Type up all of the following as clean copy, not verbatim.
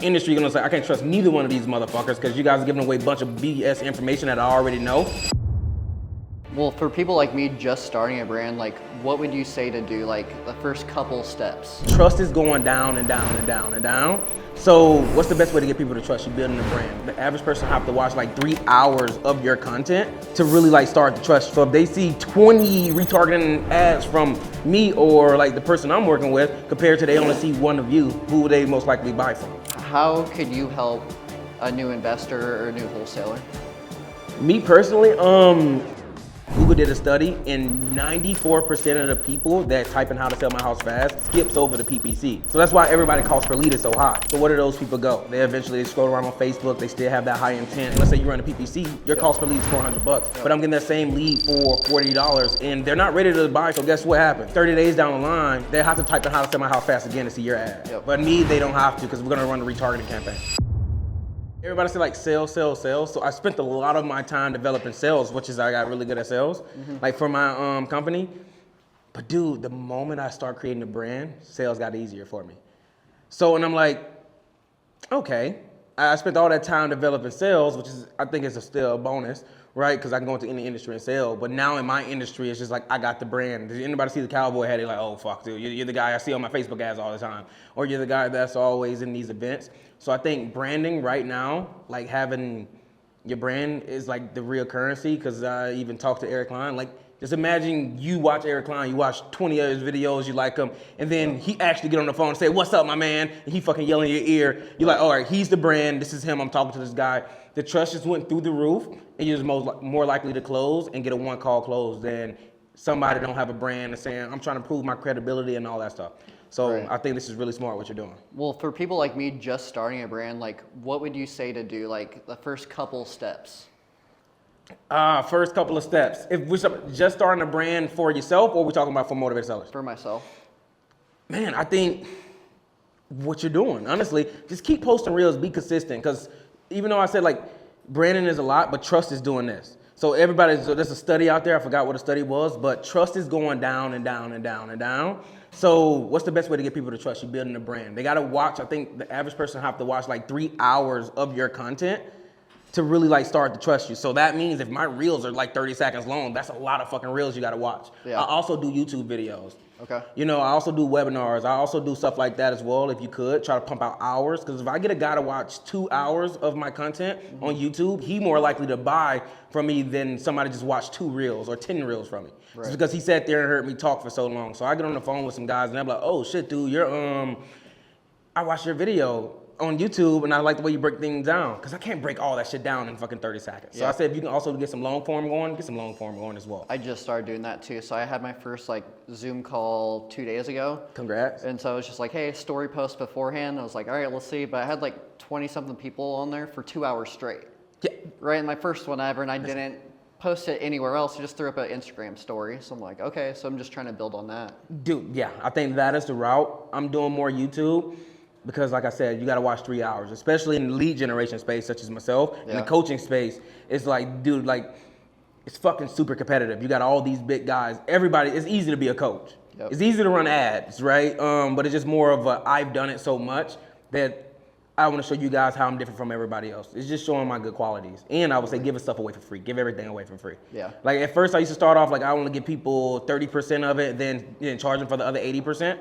industry gonna say, I can't trust neither one of these motherfuckers because you guys are giving away a bunch of BS information that I already know. Well, for people like me just starting a brand, like what would you say to do, like the first couple steps? Trust is going down and down and down and down. So what's the best way to get people to trust you building a brand? The average person have to watch like 3 hours of your content to really like start to trust. So if they see 20 retargeting ads from me or like the person I'm working with compared to they only see one of you, who would they most likely buy from? How could you help a new investor or a new wholesaler? Me personally, Google did a study and 94% of the people that type in how to sell my house fast skips over the PPC. So that's why everybody cost per lead is so high. So where do those people go? They eventually scroll around on Facebook, they still have that high intent. And let's say you run a PPC, your cost per lead is $400, but I'm getting that same lead for $40 and they're not ready to buy, so guess what happens? 30 days down the line, they have to type in how to sell my house fast again to see your ad. But me, they don't have to because we're gonna run a retargeting campaign. Everybody say like sales, sales, sales. So I spent a lot of my time developing sales, which is I got really good at sales, like for my company. But dude, the moment I start creating a brand, sales got easier for me. So, and I'm like, okay, I spent all that time developing sales, which is, I think is still a bonus, right? Because I can go into any industry and sell. But now in my industry, it's just like, I got the brand. Did anybody see the cowboy hat? They're like, oh, fuck, dude. You're the guy I see on my Facebook ads all the time. Or you're the guy that's always in these events. So I think branding right now, like having your brand is like the real currency. Because I even talked to Eric Klein. Like, just imagine you watch Eric Klein, you watch 20 of his videos, you like him, and then he actually get on the phone and say, what's up, my man? And he fucking yell in your ear. You're like, all right, he's the brand. This is him. I'm talking to this guy. The trust just went through the roof, and you're just more likely to close and get a one-call close than somebody that don't have a brand and saying, I'm trying to prove my credibility and all that stuff. So I think this is really smart what you're doing. Well, for people like me just starting a brand, like what would you say to do, like the first couple steps? First couple of steps. If we're just starting a brand for yourself, or we're talking about for motivated sellers? For myself. Man, I think what you're doing, honestly, just keep posting reels, be consistent. Because even though I said like branding is a lot, but trust is doing this. So there's a study out there, I forgot what the study was, but trust is going down and down and down and down. So what's the best way to get people to trust you building a brand? They gotta watch, I think the average person have to watch like 3 hours of your content to really like start to trust you. So that means if my reels are like 30 seconds long, that's a lot of fucking reels you gotta watch. I also do YouTube videos. Okay. You know, I also do webinars. I also do stuff like that as well, if you could. Try to pump out hours. Because if I get a guy to watch 2 hours of my content on YouTube, he more likely to buy from me than somebody just watch 2 reels or 10 reels from me. It's because he sat there and heard me talk for so long. So I get on the phone with some guys and I'm like, oh shit, dude, I watched your video on YouTube and I like the way you break things down. Because I can't break all that shit down in fucking 30 seconds. So I said, if you can also get some long form going, get some long form going as well. I just started doing that too. So I had my first like Zoom call 2 days ago. Congrats. And so I was just like, hey, story post beforehand. I was like, all right, let's see. But I had like 20 something people on there for 2 hours straight. Yeah. Right, and my first one ever, and I didn't post it anywhere else. I just threw up an Instagram story. So I'm like, okay, so I'm just trying to build on that. Dude, yeah, I think that is the route. I'm doing more YouTube. Because like I said, you gotta watch 3 hours, especially in the lead generation space, such as myself. In the coaching space, it's like, dude, like, it's fucking super competitive. You got all these big guys. Everybody, it's easy to be a coach. It's easy to run ads, right? But it's just more of a, I've done it so much that I wanna show you guys how I'm different from everybody else. It's just showing my good qualities. And I would say give stuff away for free. Give everything away for free. Yeah. Like at first I used to start off like I wanna give people 30% of it, then charge them for the other 80%.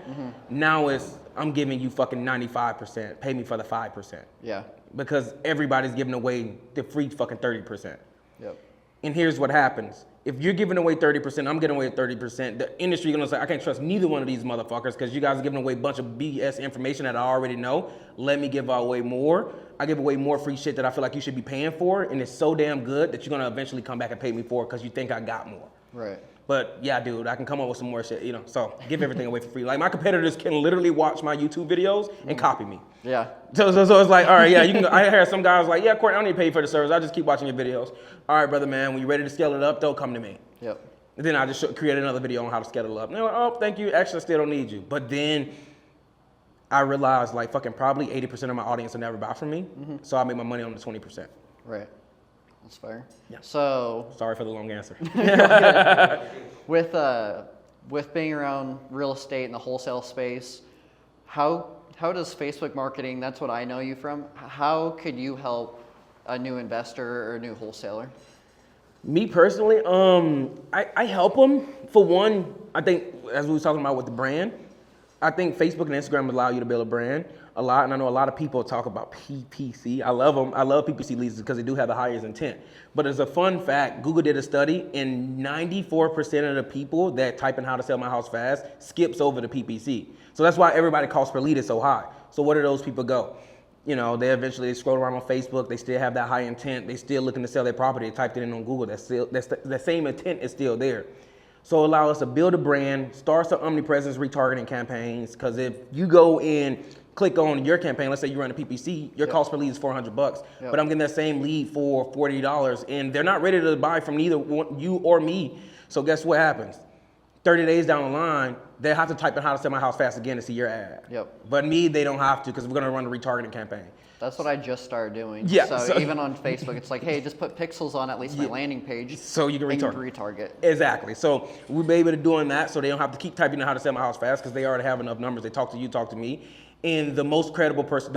Now it's, I'm giving you fucking 95%. Pay me for the 5%. Yeah. Because everybody's giving away the free fucking 30%. Yep. And here's what happens. If you're giving away 30%, I'm giving away 30%, the industry gonna say, I can't trust neither one of these motherfuckers because you guys are giving away a bunch of BS information that I already know. Let me give away more. I give away more free shit that I feel like you should be paying for, and it's so damn good that you're gonna eventually come back and pay me for it because you think I got more. Right. But yeah, dude, I can come up with some more shit, you know, so give everything away for free. Like my competitors can literally watch my YouTube videos and copy me. Yeah. So it's like, all right, yeah, you can. I heard some guys like, yeah, Courtney, I don't need to pay for the service. I just keep watching your videos. All right, brother, man, when you're ready to scale it up, don't come to me. Yep. And then I just create another video on how to scale it up. And they're like, oh, thank you. Actually, I still don't need you. But then I realized like fucking probably 80% of my audience will never buy from me. So I make my money on the 20%. Right. That's fair. Yeah. So sorry for the long answer. With being around real estate and the wholesale space, how how does Facebook marketing, that's what I know you from, how could you help a new investor or a new wholesaler? Me personally, I help them. For one, I think, as we were talking about with the brand, I think Facebook and Instagram allow you to build a brand a lot. And I know a lot of people talk about PPC. I love them. I love PPC leads because they do have the highest intent. But as a fun fact, Google did a study and 94% of the people that type in how to sell my house fast skips over the PPC. So that's why everybody cost per lead is so high. So where do those people go? You know, they eventually scroll around on Facebook. They still have that high intent. They still looking to sell their property. They typed it in on Google. That same intent is still there. So allow us to build a brand, start some omnipresence retargeting campaigns. Because if you go in, click on your campaign, let's say you run a PPC, your cost per lead is $400, but I'm getting that same lead for $40, and they're not ready to buy from neither you or me. So guess what happens? 30 days down the line, they have to type in how to sell my house fast again to see your ad. But me, they don't have to because we're going to run a retargeting campaign. That's what I just started doing. Yeah. So even on Facebook, it's like, hey, just put pixels on at least my landing page. So you can retarget. Exactly. So we'll be able to doing that so they don't have to keep typing in how to sell my house fast because they already have enough numbers. They talk to you, talk to me. And the most credible person,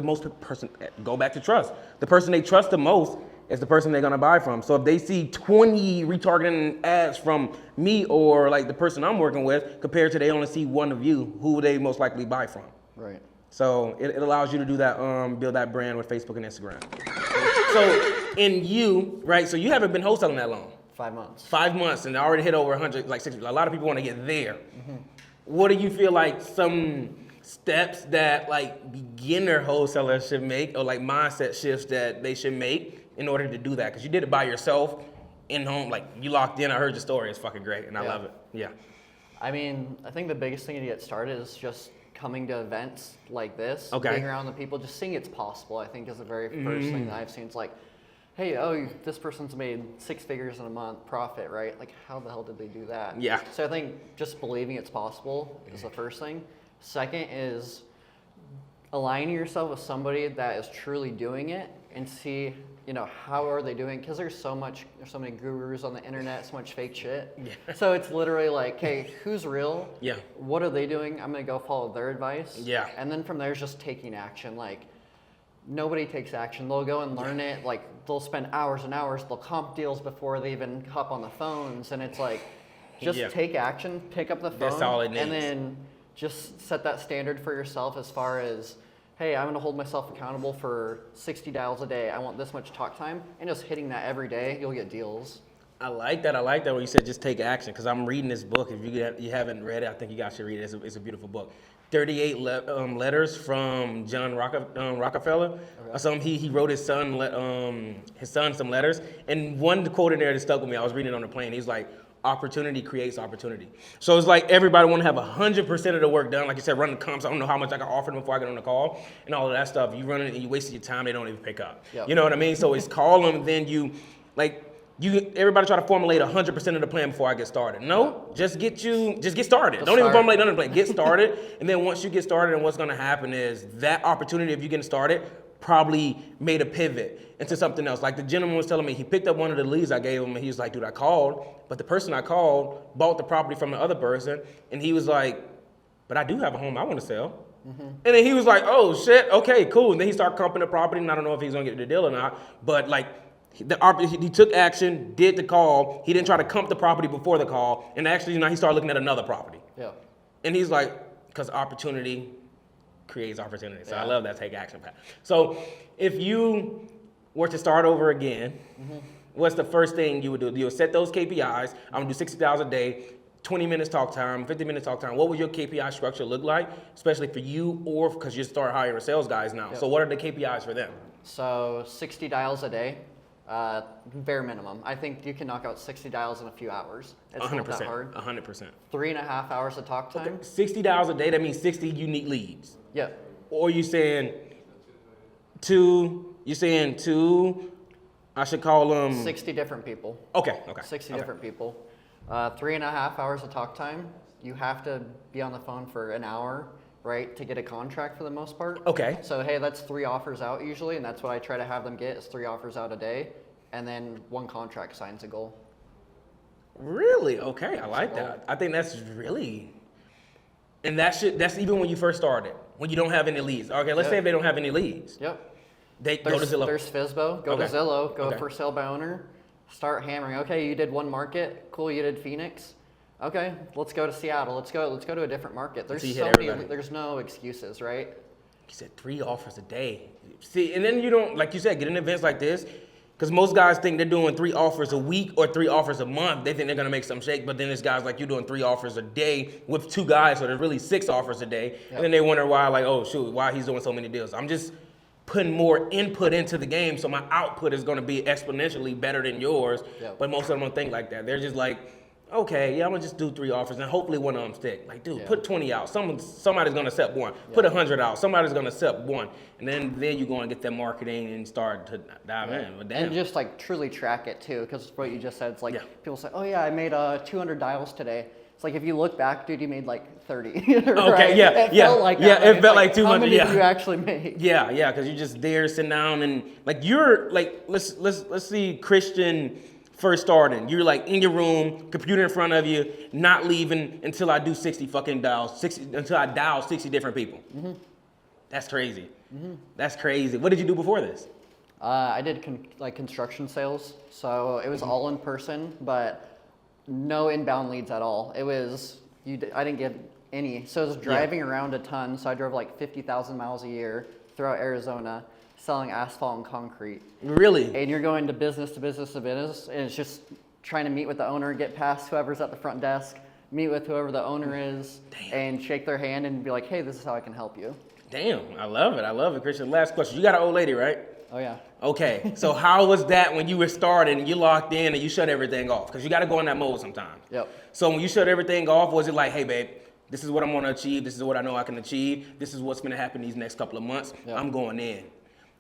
go back to trust. The person they trust the most is the person they're gonna buy from. So if they see 20 retargeting ads from me or like the person I'm working with, compared to they only see one of you, who would they most likely buy from? Right. So it allows you to do that, build that brand with Facebook and Instagram. So in you, right? So you haven't been wholesaling that long. 5 months. 5 months, and I already hit over 100, like 60. A lot of people want to get there. What do you feel like some steps that like beginner wholesalers should make, or like mindset shifts that they should make in order to do that? Because you did it by yourself in home, like you locked in. I heard your story. It's fucking great, and I love it. Yeah. I mean, I think the biggest thing to get started is just coming to events like this, being around the people, just seeing it's possible. I think is the very first thing that I've seen. It's like, hey, this person's made 6 figures in a month profit, right? Like, how the hell did they do that? Yeah. So I think just believing it's possible is the first thing. Second is aligning yourself with somebody that is truly doing it and see, how are they doing? Because there's so many gurus on the internet, so much fake shit. Yeah. So it's literally like, okay, who's real? Yeah. What are they doing? I'm gonna go follow their advice. Yeah. And then from there, it's just taking action. Like, nobody takes action. They'll go and learn it. Like, they'll spend hours and hours. They'll comp deals before they even hop on the phones. And it's like, just take action, pick up the phone. That's all it needs. And then just set that standard for yourself as far as, hey, I'm gonna hold myself accountable for 60 dials a day. I want this much talk time, and just hitting that every day, you'll get deals. I like that when you said just take action, because I'm reading this book. If you haven't read it, I think you guys should read it. It's a beautiful book. 38 letters from John Rockefeller. He wrote his son some letters, and one quote in there that stuck with me. I was reading it on the plane. He's like, opportunity creates opportunity. So it's like everybody want to have 100% of the work done. Like you said, run the comps. I don't know how much I can offer them before I get on the call and all of that stuff. You run it and you wasted your time. They don't even pick up. Yep. You know what I mean? So it's call them. Then everybody try to formulate 100% of the plan before I get started. No, just get started. Don't even formulate none of the plan. Get started. And then once you get started, and what's going to happen is that opportunity of you getting started probably made a pivot into something else. Like the gentleman was telling me, he picked up one of the leads I gave him, and he was like, dude, I called, but the person I called bought the property from the other person, and he was like, but I do have a home I want to sell. And then he was like, oh shit, okay, cool. And then he started comping the property, and I don't know if he's gonna get the deal or not, but like, he took action, did the call. He didn't try to comp the property before the call, and actually, he started looking at another property. Yeah. And he's like, because opportunity creates opportunity. So I love that take action path. So if you were to start over again, what's the first thing you would do? You would set those KPIs. I'm gonna do 60 dials a day, 20 minutes talk time, 50 minutes talk time. What would your KPI structure look like, especially for you, or because you start hiring sales guys now? Yep. So what are the KPIs for them? So 60 dials a day. Bare minimum. I think you can knock out 60 dials in a few hours. It's 100%, not that hard. 100%. 3.5 hours of talk time. Okay. 60 dials a day, that means 60 unique leads. Yeah. Or you saying two, I should call them 60 different people. Okay. 60 different people. 3.5 hours of talk time. You have to be on the phone for an hour, right, to get a contract for the most part. Okay. So, hey, that's 3 offers out usually, and that's what I try to have them get is 3 offers out a day, and then 1 contract signs a goal. Really? Okay, I like that. I think that's really, and that's even when you first started. When you don't have any leads. Okay, let's say if they don't have any leads. Yep. They go to Zillow. There's FSBO. Go to Zillow. Go for sale by owner. Start hammering. Okay, you did one market. Cool, you did Phoenix. Okay, let's go to Seattle. Let's go to a different market. There's so many. There's no excuses, right? You said 3 offers a day. See, and then you don't, like you said, get in events like this. Because most guys think they're doing 3 offers a week or 3 offers a month. They think they're gonna make some shake, but then there's guys like you doing 3 offers a day with 2 guys, so there's really 6 offers a day. Yep. And then they wonder why, like, oh shoot, why he's doing so many deals. I'm just putting more input into the game, so my output is gonna be exponentially better than yours. Yep. But most of them don't think like that. They're just like, okay, yeah, I'm gonna just do 3 offers and hopefully one of them stick. Like, dude, put 20 out. Somebody's gonna accept one. Put 100 out. Somebody's gonna accept one. And then you go and get that marketing and start to dive in. But damn. And just like truly track it too, because what you just said, it's like people say, oh yeah, I made 200 dials today. It's like if you look back, dude, you made like 30. Right? Okay, it felt like 200. How many did you actually make? Yeah, because you're just there sitting down and like you're like let's see Christian first starting. You're like in your room, computer in front of you, not leaving until I do 60 fucking dials, until I dial 60 different people. Mm-hmm. That's crazy. Mm-hmm. That's crazy. What did you do before this? I did construction sales, so it was all in person, but no inbound leads at all. It was I didn't get any. So I was driving around a ton. So I drove like 50,000 miles a year throughout Arizona, selling asphalt and concrete. Really? And you're going to business to business to business, and it's just trying to meet with the owner, get past whoever's at the front desk, meet with whoever the owner is, and shake their hand and be like, hey, this is how I can help you. Damn, I love it, Christian. Last question. You got an old lady, right? Oh, yeah. Okay, so how was that when you were starting, you locked in and you shut everything off? Because you got to go in that mode sometimes. Yep. So when you shut everything off, was it like, hey, babe, this is what I'm going to achieve. This is what I know I can achieve. This is what's going to happen these next couple of months. Yep. I'm going in.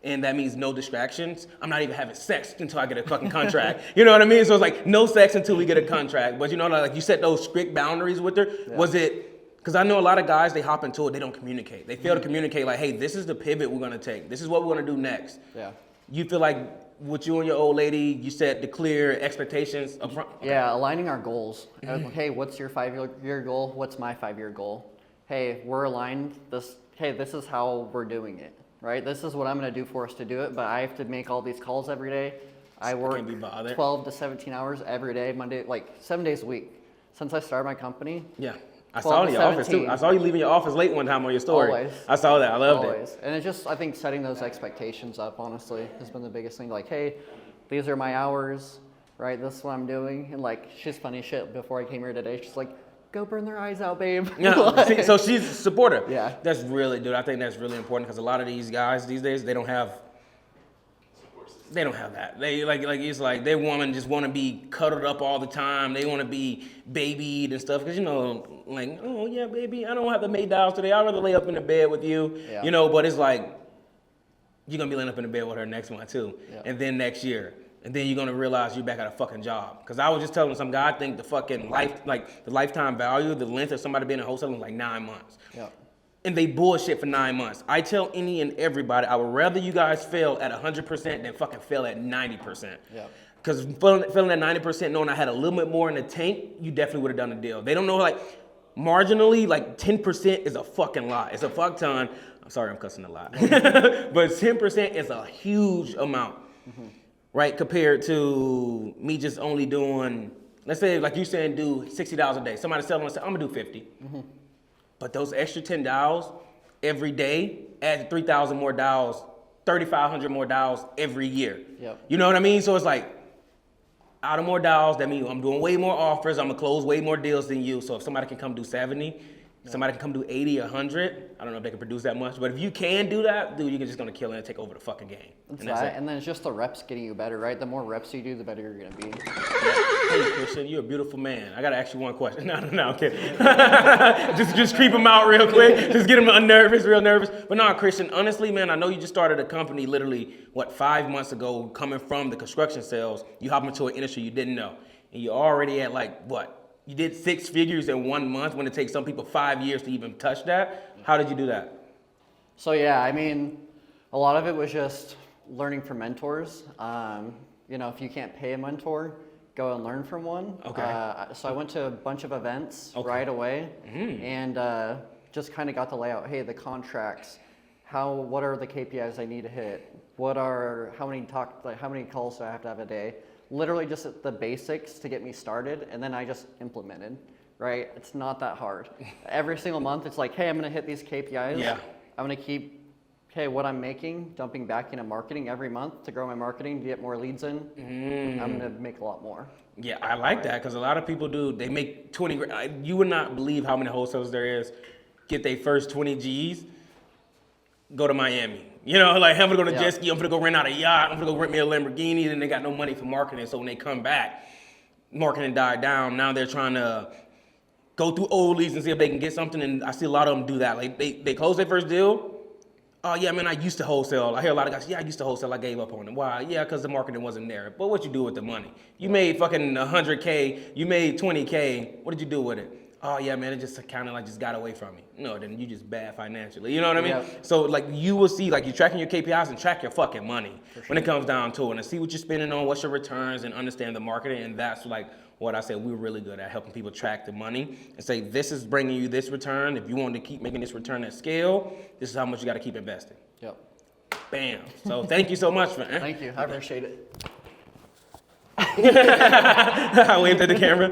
And that means no distractions. I'm not even having sex until I get a fucking contract. You know what I mean? So it's like no sex until we get a contract. But you know, like you set those strict boundaries with her. Yeah. Was it, because I know a lot of guys, they hop into it, they don't communicate. They fail to communicate like, hey, this is the pivot we're gonna take. This is what we're gonna do next. Yeah. You feel like with you and your old lady, you set the clear expectations up front? Okay. Yeah, aligning our goals. Hey, what's your 5-year goal? What's my 5-year goal? Hey, we're aligned. This is how we're doing it. Right, this is what I'm going to do for us to do it, but I have to make all these calls every day. I work 12 to 17 hours every day, Monday, like 7 days a week. Since I started my company. Yeah, I saw in your office too. I saw you leaving your office late one time on your story. Always. I saw that. I loved it. And it's just, I think setting those expectations up, honestly, has been the biggest thing. Like, hey, these are my hours, right? This is what I'm doing. And like, she's funny shit. Before I came here today, she's like, go burn their eyes out, babe. Yeah, so she's supportive. Yeah. That's really, dude, I think that's really important because a lot of these guys these days, they don't have that. They like it's like they women just want to be cuddled up all the time. They want to be babied and stuff because, you know, like, oh yeah, baby, I don't have to make dials today. I'd rather lay up in the bed with you, you know, but it's like, you're going to be laying up in the bed with her next month too. Yeah. And then next year. And then you're gonna realize you're back at a fucking job. Cause I was just telling some guy, I think the fucking the lifetime value, the length of somebody being in wholesaling is like 9 months. Yeah. And they bullshit for 9 months. I tell any and everybody, I would rather you guys fail at 100% than fucking fail at 90%. Yeah. Cause failing at 90%, knowing I had a little bit more in the tank, you definitely would have done the deal. They don't know, like, marginally, like 10% is a fucking lot. It's a fuck ton. I'm sorry, I'm cussing a lot. But 10% is a huge amount. Mm-hmm. Right, compared to me just only doing, let's say, like you saying, do $60 a day. Somebody selling, I'm gonna do 50. Mm-hmm. But those extra 10 dials every day add 3,000 more dials, 3,500 more dials every year. Yep. You know what I mean? So it's like, out of more dials, that means I'm doing way more offers. I'm gonna close way more deals than you. So if somebody can come do 70, somebody can come do 80 or 100. I don't know if they can produce that much, but if you can do that, dude, you're just gonna kill it and take over the fucking game. And then it's just the reps getting you better, right? The more reps you do, the better you're gonna be. Hey, Christian, you're a beautiful man. I gotta ask you one question. No, I'm kidding. just creep him out real quick. Just get him real nervous. But no, Christian, honestly, man, I know you just started a company literally, 5 months ago, coming from the construction sales. You hop into an industry you didn't know. And you're already at you did 6 figures in 1 month when it takes some people 5 years to even touch that. How did you do that? So yeah, I mean, a lot of it was just learning from mentors. You know, if you can't pay a mentor, go and learn from one. Okay. So I went to a bunch of events right away. Mm-hmm. And just kind of got to lay out, hey, the contracts, what are the KPIs I need to hit? How many calls do I have to have a day? Literally just the basics to get me started, and then I just implemented, right? It's not that hard. Every single month, it's like, hey, I'm gonna hit these KPIs. Yeah. I'm gonna keep, what I'm making, dumping back into marketing every month to grow my marketing, to get more leads in. I'm gonna make a lot more. Yeah, I like that, because a lot of people they make 20 grand. You would not believe how many wholesalers there is, get their first 20 G's, go to Miami. You know, like, I'm gonna go to jet ski, I'm gonna go rent out a yacht, I'm gonna go rent me a Lamborghini, then they got no money for marketing. So when they come back, marketing died down. Now they're trying to go through old leads and see if they can get something. And I see a lot of them do that. Like, they close their first deal. Oh, yeah, man, I used to wholesale. I hear a lot of guys, I used to wholesale. I gave up on it. Why? Yeah, because the marketing wasn't there. But what you do with the money? You made fucking 100K. You made 20K. What did you do with it? Oh, yeah, man, it just kind of just got away from me. No, then you just bad financially. You know what I mean? Yeah. So, you will see, you're tracking your KPIs and track your fucking money when it comes down to it. And see what you're spending on, what's your returns, and understand the marketing. And that's, what I said we're really good at, helping people track the money and say, this is bringing you this return. If you want to keep making this return at scale, this is how much you got to keep investing. Yep. Bam. So thank you so much, man. Thank you. I appreciate it. I waved at the camera.